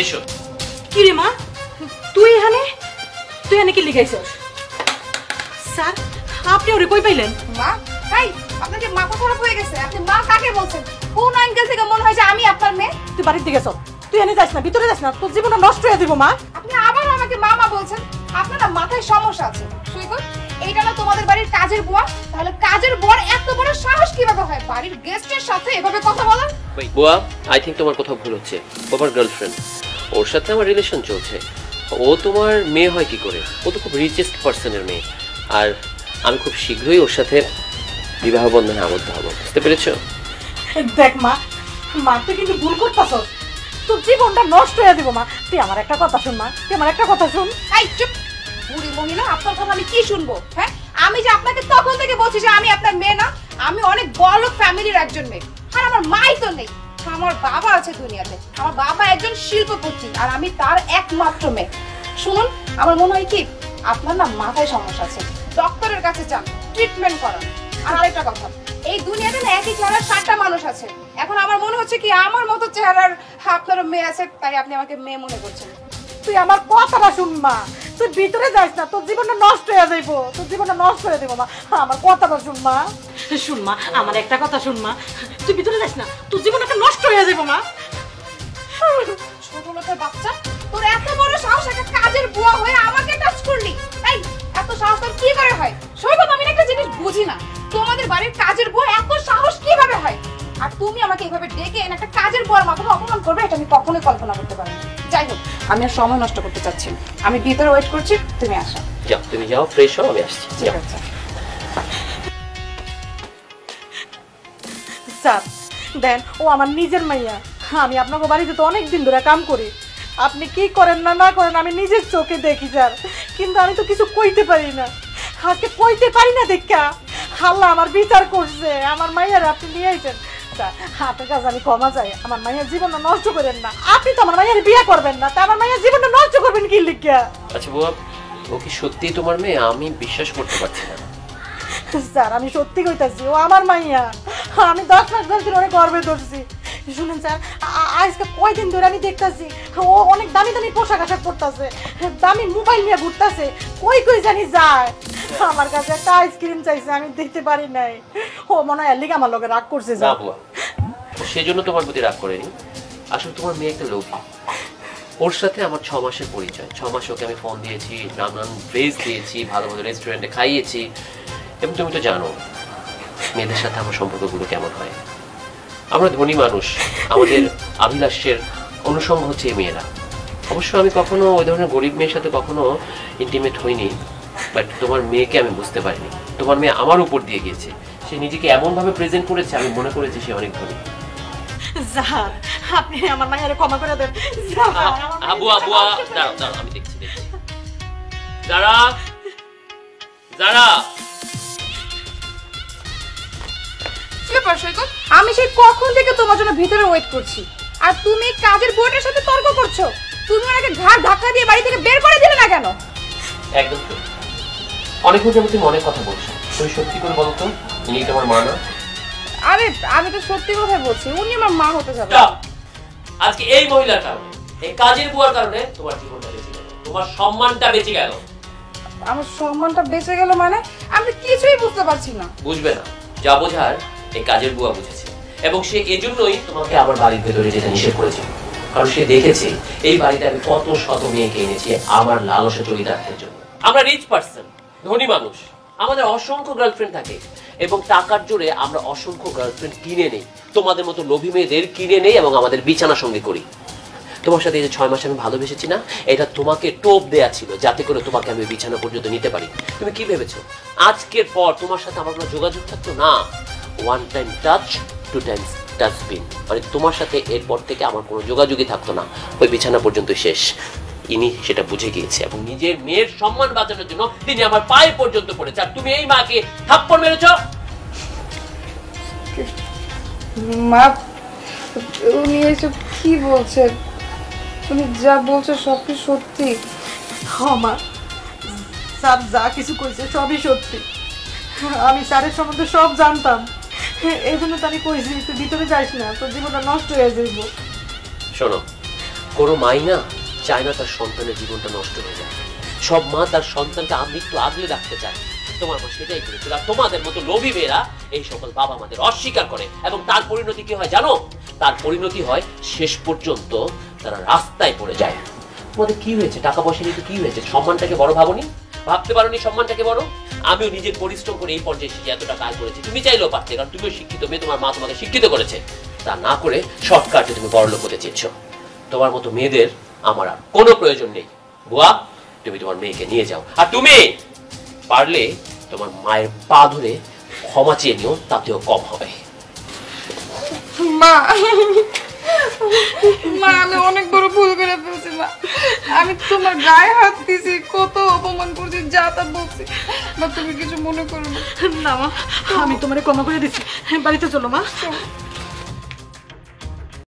এসো। কি রে মা, তুই এখানে কি লিখাইছস? স্যার, আপনি ওরে কই পাইলেন? মা, তাই আপনার কি মাথা খারাপ হয়ে গেছে? আপনি মা কাকে বলছেন? কোন অ্যাঙ্গেল থেকে মনে হয় যে আমি আপনার মেয়ে? তুই বাড়ির দিকে চল, তুই এনে যাস না, ভিতরে যাস না, তোর জীবনটা নষ্ট হয়ে দিব। মা, আপনি আবার আমাকে মামা বলছেন? আপনার না মাথায় সমস্যা আছে। সৈকত, এইটা না তোমাদের বাড়ির কাজের বুয়া? তাহলে কাজের বুয়ার এত বড় সাহস কিভাবে হয় বাড়ির গেস্টের সাথে এভাবে কথা বলার? বুয়া, আই থিংক তোমার কোথাও ভুল হচ্ছে। ওর গার্লফ্রেন্ড, ওর সাথে আমার রিলেশন চলছে। ও তোমার মেয়ে হয় কি করে? ও তো খুব রিচেস্ট পার্সনের মেয়ে। আর আমি খুব শীঘ্রই ওর সাথে বিবাহ বন্ধনে আবদ্ধ হবো, বুঝতে পেরেছো? দেখ মা, মা তুই কিন্তু ভুল করতেছস, তোর জীবনটা নষ্ট হয়ে দিব। মা, তুই আমার একটা কথা শুন। মা, তুই আমার একটা কথা শুন। এই চুপ, বুড়ি মহিলা, আপনার কথা আমি কি শুনবো? হ্যাঁ, আমি যে আপনাকে তখন থেকে বলছি যে আমি আপনার মেয়ে না, আমি অনেক বড় ফ্যামিলির একজন মেয়ে। আর আমার মাই তো নেই, আমার বাবা আছে দুনিয়াতে। আমার বাবা একজন শিল্পপতি আর আমি তার একমাত্র মেয়ে। শুনুন, আমার মনে হয় কি আপনার না মাথায় সমস্যা আছে, ডক্টরের কাছে যান, ট্রিটমেন্ট করান। আর আরেকটা কথা, এই দুনিয়াতে না একই চেহারার 7টা মানুষ আছে। এখন আমার মনে হচ্ছে কি আমার মতো চেহারার আপনারও মেয়ে আছে, তাই আপনি আমাকে মেয়ে মনে করছেন। তুই আমার কথাটা শুন মা, তুই ভিতরে যাস না, তোর জীবনটা নষ্ট হয়ে যাইব, তোর জীবনটা নষ্ট হয়ে দেবো। মা, আমার কথাটা শুন মা। শুন মা, আমার একটা কথা শুন মা, তুই ভিতরে যাস না, তোর জীবনটা নষ্ট হয়ে যাইব। মা, ছোট লোকের বাচ্চা, তোর এত বড় সাহস একটা কাজের বুয়া হয়ে আমাকে টাচ করলি? এই এত সাহস তোর কি করে হয়? সৈকত, আমি একটা জিনিস বুঝি না, তোমাদের বাড়ির কাজের বুয়া এত সাহস কিভাবে হয়? আর তুমি আমাকে এইভাবে ডেকে এনে একটা কাজের বুয়ার মাধ্যমে অপমান করবে, এটা আমি কখনোই কল্পনা করতে পারি না। যাই হোক, আমি আর সময় নষ্ট করতে চাচ্ছি না, আমি ভিতরে ওয়েট করছি, তুমি আসো। যাও, তুমি যাও, ফ্রেশ হও, আমি আসছি। ঠিক আছে স্যার দেন, ও আমার নিজের মাইয়া। আমি আপনাকে বাড়িতে তো অনেক দিন ধরে কাম করি, আপনি কি করেন না না করেন আমি নিজের চোখে দেখি স্যার, কিন্তু আমি তো কিছু কইতে পারি না। আজকে কইতে পারি না দেখা আল্লাহ আমার বিচার করছে। আমার মাইয়ার আপনি নিয়ে আইছেন স্যার, আপনার কাছে আমি ক্ষমা চাই, আমার মাইয়ার জীবনটা নষ্ট করেন না। আপনি তো আমার মাইয়ার বিয়ে করবেন না, তা আমার মাইয়ার জীবনটা নষ্ট করবেন কি লিখিয়া? আচ্ছা বুয়া, ও কি সত্যি তোমার মেয়ে? আমি বিশ্বাস করতে পারছি না। স্যার আমি সত্যি কইতাছি, ও আমার মাইয়া। আমি 10 মাস 10 দিন অনেক গর্বে ধরছি। শুনেন স্যার, আজকে কয়দিন ধরে আমি দেখতাছি ও অনেক দামি দামি পোশাক আশাক পরতাছে, দামি মোবাইল নিয়ে ঘুরতাছে, কই কই জানি যায়। আমার কাছে একটা আইসক্রিম চাইছে, আমি দিতে পারি নাই। ও মনে হয় লিগে আমার লগে রাগ করছে। না বুয়া, সেজন্য তোমার প্রতি রাগ করেনি। আসলে তোমার মেয়ে একটা লোভী। ওর সাথে আমার 6 মাসের পরিচয়। 6 মাস ওকে আমি ফোন দিয়েছি, নানান ড্রেস দিয়েছি, ভালো ভালো রেস্টুরেন্টে খাইয়েছি। এবং তুমি তো জানো মেয়েদের সাথে আমার সম্পর্কগুলো কেমন হয়। আমরা ধনী মানুষ, আমাদের অভিলাষের অনুষঙ্গ হচ্ছে এই মেয়েরা। অবশ্য আমি কখনো ওই ধরনের গরিব মেয়ের সাথে কখনো ইন্টিমেট হইনি, বাট তোমার মেয়েকে আমি বুঝতে পারিনি। তোমার মেয়ে আমার উপর দিয়ে গিয়েছে, সে নিজেকে এমনভাবে প্রেজেন্ট করেছে আমি মনে করেছি সে অনেক ধনী। স্যার আপনি আমার মায়ের ক্ষমা করে দেন। আবু আবু দাঁড়াও দাঁড়াও, আমি দেখছি দেখছি। যারা যারা সৈকত, আমি সেই কখন থেকে তোমার জন্য ভিতরে ওয়েট করছি, আর তুমি কাজের বোনের সাথে তর্ক করছো। তুমি ওনাকে ঘাড় ধাক্কা দিয়ে বাড়ি থেকে বের করে দিলে না কেন? একদম তো অনেক দিন তুমি অনেক কথা বলছো, তুমি সত্যি করে বলো তো ইনি তোমার মা না? আরে আমি তো সত্যি কথাই বলছি, উনি আমার মা হতে যাবে। আজকে এই মহিলার কারণে, এই কাজের বুয়ার কারণে তোমার জীবনটা বেঁচে গেল, তোমার সম্মানটা বেঁচে গেল। আমার সম্মানটা বেঁচে গেল মানে? আমি কিছুই বুঝতে পারছি না। বুঝবে না, যা বোঝার এই কাজের বুয়া বুঝেছে, এবং সে এজন্যই তোমাকে আমার বাড়ির ভেতরে যেতে নিষেধ করেছে। কারণ সে দেখেছে এই বাড়িতে আমি কত শত মেয়েকে এনেছি আমার লালসা চরিতার্থের জন্য। আমরা রিচ পার্সন, ধনী মানুষ, আমাদের অসংখ্য গার্লফ্রেন্ড থাকে এবং টাকার জোরে আমরা অসংখ্য গার্লফ্রেন্ড কিনে নেই। তোমাদের মতো লোভী মেয়েদের কিনে নেই এবং আমাদের বিছানা সঙ্গে করি। তোমার সাথে এই যে 6 মাস আমি ভালোবেসেছি না, এটা তোমাকে টোপ দেয়া ছিল যাতে করে তোমাকে আমি বিছানা পর্যন্ত নিতে পারি। তুমি কি ভেবেছো আজকের পর তোমার সাথে আমার কোনো যোগাযোগ থাকতো না? 1 টাইম টাচ 2 টাইমস ডাস্টবিন, মানে তোমার সাথে এরপর থেকে আমার কোনো যোগাযোগই থাকতো না, ওই বিছানা পর্যন্ত শেষ। ইনি সেটা বুঝে গিয়েছে এবং নিজের মেয়ের সম্মান বাঁচানোর জন্য তিনি আমার পায়ে পর্যন্ত পড়েছে। আর তুমি এই মাকে থাপ্পড় মেরেছো। মা, উনি এসব কি বলছেন? তুমি যা বলছো সব কি সত্যি? হ্যাঁ মা, স্যার যা কিছু কইছে সবই সত্যি। আমি স্যারের সম্বন্ধে সব জানতাম, এই জন্য তো আমি কইছি তুই ভিতরে যাইস না, তোর জীবনটা নষ্ট হয়ে যাইব। শোনো, কোনো মাই না চায় না তার সন্তানের জীবনটা নষ্ট হয়ে যায়। সব মা তার সন্তানকে মৃত্যু আগলে রাখতে চায়। তোমার মা সেটাই করেছিল। আর তোমাদের মতো লোভী মেয়েরা এই সকল বাবা মাদের অস্বীকার করে, এবং তার পরিণতি কি হয় জানো? তার পরিণতি হয় শেষ পর্যন্ত তারা রাস্তায় পড়ে যায়। তোমাদের কি হয়েছে? টাকা পয়সা নিয়ে কি হয়েছে? সম্মানটাকে বড় ভাবনি? ভাবতে পারোনি সম্মানটাকে বড়? আমিও নিজের পরিশ্রম করে এই পর্যায়ে এসে এত টাকা আয় করেছি। তুমি চাইলেও পারতে, কারণ তুমিও শিক্ষিত মেয়ে, তোমার মা তোমাকে শিক্ষিত করেছে। তা না করে শর্টকাটে তুমি বড়লোক হতে চেয়েছো। তোমার মতো মেয়েদের আমার আর কোনো প্রয়োজন নেই। বুয়া, তুমি তোমার মেয়েকে নিয়ে যাও। আর তুমি পারলে তোমার মায়ের পা ধরে ক্ষমা চেয়ে নিও, তাতেও কম হবে। মা মা আমি অনেক বড় ভুল করে ফেলছি মা। আমি তোমার গায়ে হাত দিয়েছি, কত অপমান করছি, যা তা বলছি। মা তুমি কিছু মনে করো না। না মা, আমি তোমারে ক্ষমা করে দিচ্ছি। বাড়িতে চলো মা।